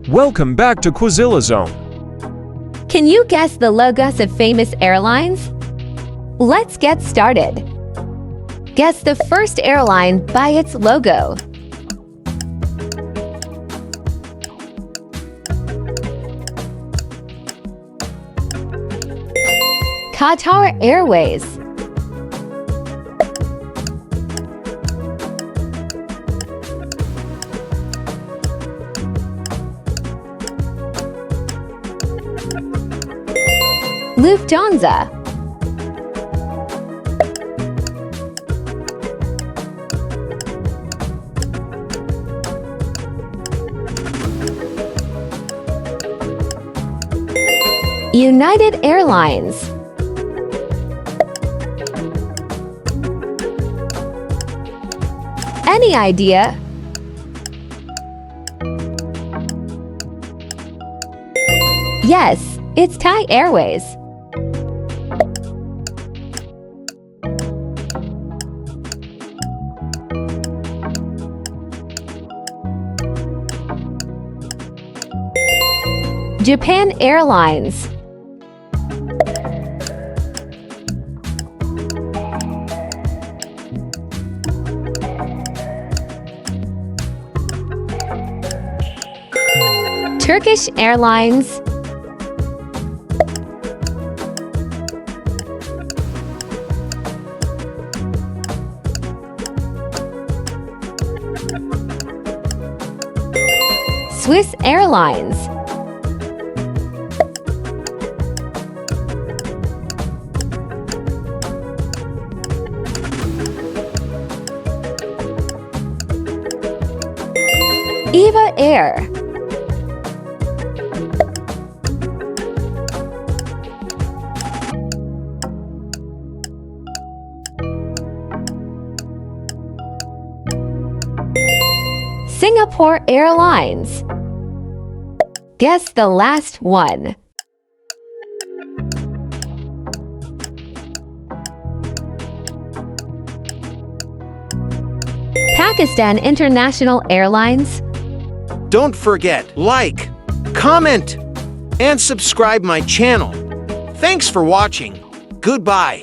Welcome back to Quizilla Zone. Can you guess the logos of famous airlines? Let's get started. Guess the first airline by its logo. Qatar Airways. Lufthansa. United Airlines. Any idea? Yes, it's Thai Airways. Japan Airlines. Turkish Airlines. Swiss Airlines. EVA Air. Singapore Airlines. Guess the last one. Pakistan International Airlines. Don't forget, like, comment, and subscribe my channel. Thanks for watching. Goodbye.